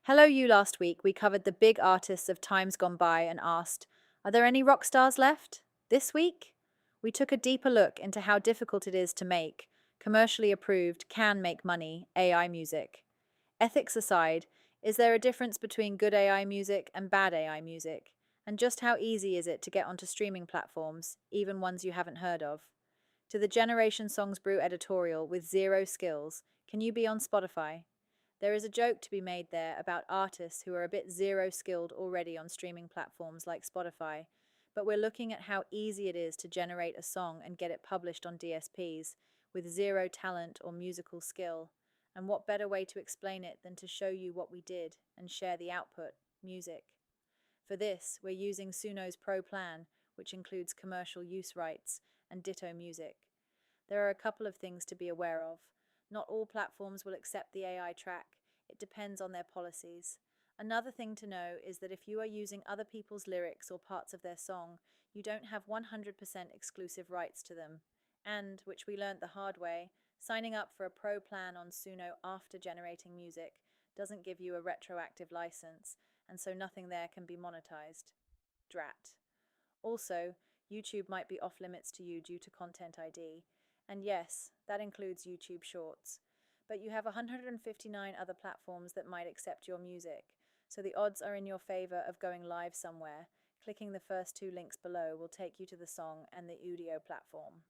Hello, You last week, we covered the big artists of times gone by and asked, are there any rock stars left? This week, we took a deeper look into how difficult it is to make commercially approved, can make money AI music. Ethics aside, is there a difference between good AI music and bad AI music? And just how easy is it to get onto streaming platforms, even ones you haven't heard of? To the Generation Songs Brew editorial with zero skills, can you be on Spotify? There is a joke to be made there about artists who are a bit zero skilled already on streaming platforms like Spotify, but we're looking at how easy it is to generate a song and get it published on DSPs with zero talent or musical skill. And what better way to explain it than to show you what we did and share the output, music. For this, we're using Suno's Pro Plan, which includes commercial use rights and Ditto music. There are a couple of things to be aware of. Not all platforms will accept the AI track. It depends on their policies. Another thing to know is that if you are using other people's lyrics or parts of their song, you don't have 100% exclusive rights to them. And, which we learnt the hard way, signing up for a pro plan on Suno after generating music doesn't give you a retroactive license, and so nothing there can be monetized. Drat. Also, YouTube might be off limits to you due to Content ID. And yes, that includes YouTube Shorts. But you have 159 other platforms that might accept your music, so the odds are in your favor of going live somewhere. Clicking the first two links below will take you to the song and the Udio platform.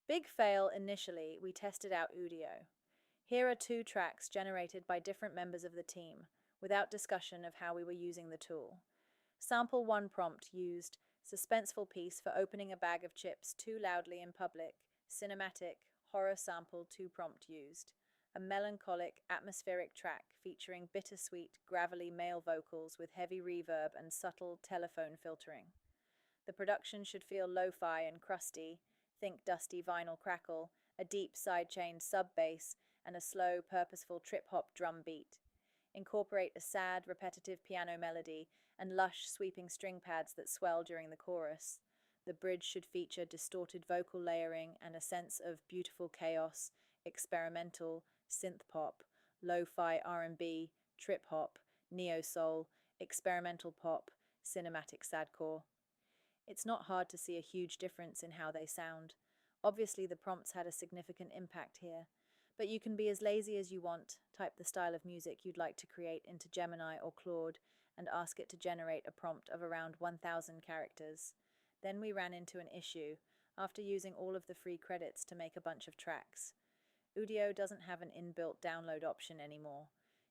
Big fail initially, we tested out Udio. Here are two tracks generated by different members of the team, without discussion of how we were using the tool. Sample 1 prompt used suspenseful piece for opening a bag of chips too loudly in public, cinematic, horror sample 2 prompt used. A melancholic, atmospheric track featuring bittersweet, gravelly male vocals with heavy reverb and subtle telephone filtering. The production should feel lo-fi and crusty, think dusty vinyl crackle, a deep sidechained sub-bass, and a slow, purposeful trip-hop drum beat. Incorporate a sad, repetitive piano melody and lush, sweeping string pads that swell during the chorus. The bridge should feature distorted vocal layering and a sense of beautiful chaos, experimental, synth pop, lo-fi R&B, trip hop, neo soul, experimental pop, cinematic sadcore. It's not hard to see a huge difference in how they sound. Obviously, the prompts had a significant impact here, but you can be as lazy as you want, type the style of music you'd like to create into Gemini or Claude, and ask it to generate a prompt of around 1,000 characters. Then we ran into an issue after using all of the free credits to make a bunch of tracks. Udio doesn't have an inbuilt download option anymore.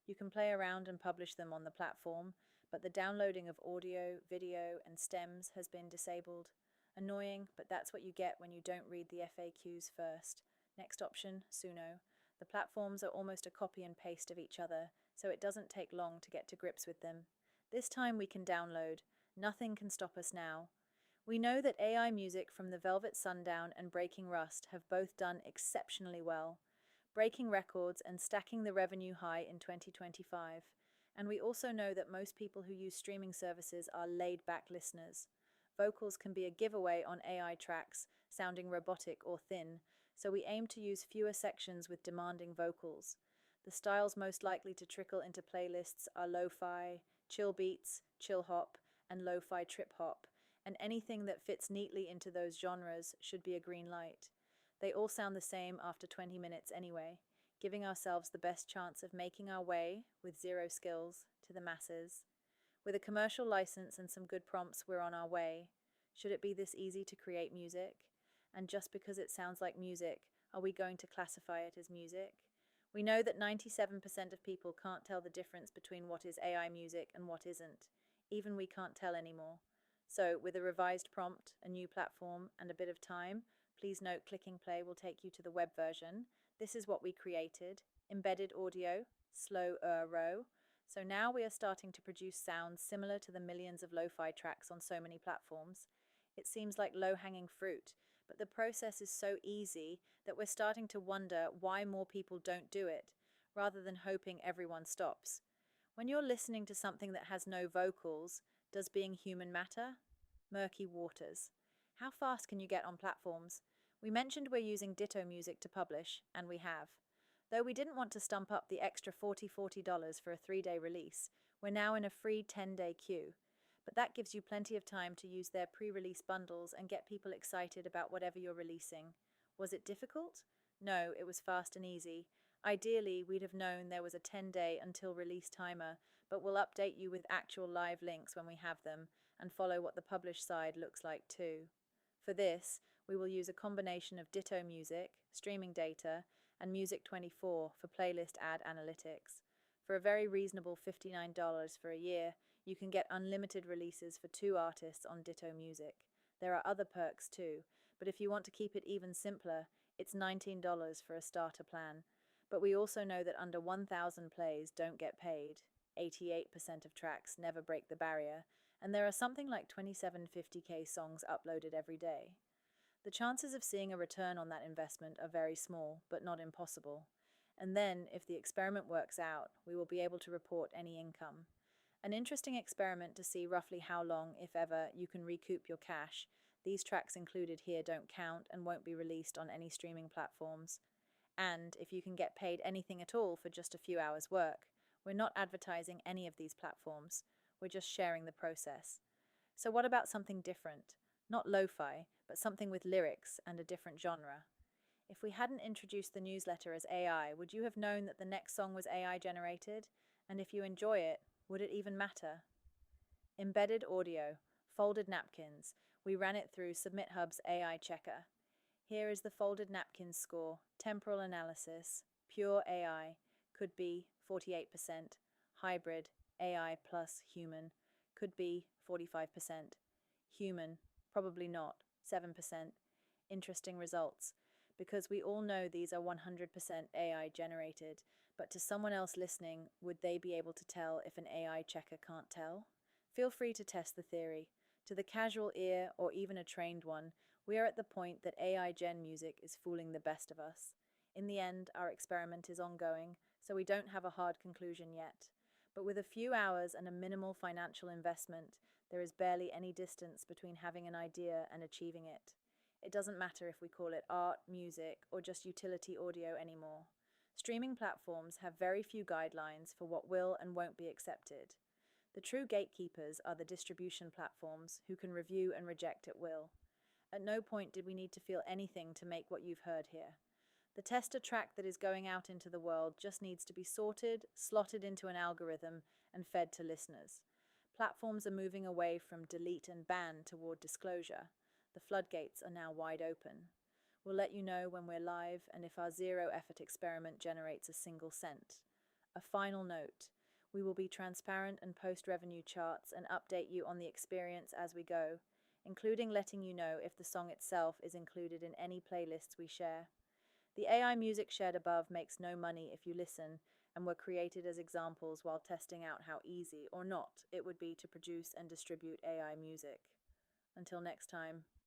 You can play around and publish them on the platform, but the downloading of audio, video, and stems has been disabled. Annoying, but that's what you get when you don't read the FAQs first. Next option, Suno. The platforms are almost a copy and paste of each other, so it doesn't take long to get to grips with them. This time we can download. Nothing can stop us now. We know that AI music from the Velvet Sundown and Breaking Rust have both done exceptionally well, breaking records and stacking the revenue high in 2025. And we also know that most people who use streaming services are laid back listeners. Vocals can be a giveaway on AI tracks, sounding robotic or thin, so we aim to use fewer sections with demanding vocals. The styles most likely to trickle into playlists are lo-fi, chill beats, chill hop, and lo-fi trip hop, and anything that fits neatly into those genres should be a green light. They all sound the same after 20 minutes anyway, giving ourselves the best chance of making our way, with zero skills, to the masses. With a commercial license and some good prompts, we're on our way. Should it be this easy to create music? And just because it sounds like music, are we going to classify it as music? We know that 97% of people can't tell the difference between what is AI music and what isn't. Even we can't tell anymore. So, with a revised prompt, a new platform, and a bit of time, please note clicking play will take you to the web version. This is what we created. Embedded audio, slow row. So now we are starting to produce sounds similar to the millions of lo-fi tracks on so many platforms. It seems like low-hanging fruit, but the process is so easy that we're starting to wonder why more people don't do it, rather than hoping everyone stops. When you're listening to something that has no vocals, does being human matter? Murky waters. How fast can you get on platforms? We mentioned we're using Ditto Music to publish, and we have. Though we didn't want to stump up the extra $40 for a 3-day release, we're now in a free 10-day queue. But that gives you plenty of time to use their pre-release bundles and get people excited about whatever you're releasing. Was it difficult? No, it was fast and easy. Ideally, we'd have known there was a 10-day until release timer, but we'll update you with actual live links when we have them and follow what the published side looks like too. For this, we will use a combination of Ditto Music, streaming data, and Music24 for playlist ad analytics. For a very reasonable $59 for a year, you can get unlimited releases for 2 artists on Ditto Music. There are other perks too, but if you want to keep it even simpler, it's $19 for a starter plan. But we also know that under 1,000 plays don't get paid. 88% of tracks never break the barrier, and there are something like 2750K songs uploaded every day. The chances of seeing a return on that investment are very small, but not impossible. And then, if the experiment works out, we will be able to report any income. An interesting experiment to see roughly how long, if ever, you can recoup your cash. These tracks included here don't count and won't be released on any streaming platforms. And if you can get paid anything at all for just a few hours' work, we're not advertising any of these platforms. We're just sharing the process. So what about something different? Not lo-fi, but something with lyrics and a different genre. If we hadn't introduced the newsletter as AI, would you have known that the next song was AI generated? And if you enjoy it, would it even matter? Embedded audio, folded napkins. We ran it through SubmitHub's AI checker. Here is the folded napkins score. Temporal analysis, pure AI, could be 48%. Hybrid, AI plus human, could be 45%. Human, probably not, 7%. Interesting results, because we all know these are 100% AI generated, but to someone else listening, would they be able to tell if an AI checker can't tell? Feel free to test the theory. To the casual ear, or even a trained one, we are at the point that AI gen music is fooling the best of us. In the end, our experiment is ongoing, so we don't have a hard conclusion yet. But with a few hours and a minimal financial investment, there is barely any distance between having an idea and achieving it. It doesn't matter if we call it art, music, or just utility audio anymore. Streaming platforms have very few guidelines for what will and won't be accepted. The true gatekeepers are the distribution platforms who can review and reject at will. At no point did we need to feel anything to make what you've heard here. The tester track that is going out into the world just needs to be sorted, slotted into an algorithm, and fed to listeners. Platforms are moving away from delete and ban toward disclosure. The floodgates are now wide open. We'll let you know when we're live and if our zero-effort experiment generates a single cent. A final note. We will be transparent and post revenue charts and update you on the experience as we go, including letting you know if the song itself is included in any playlists we share. The AI music shared above makes no money if you listen, and were created as examples while testing out how easy or not it would be to produce and distribute AI music. Until next time.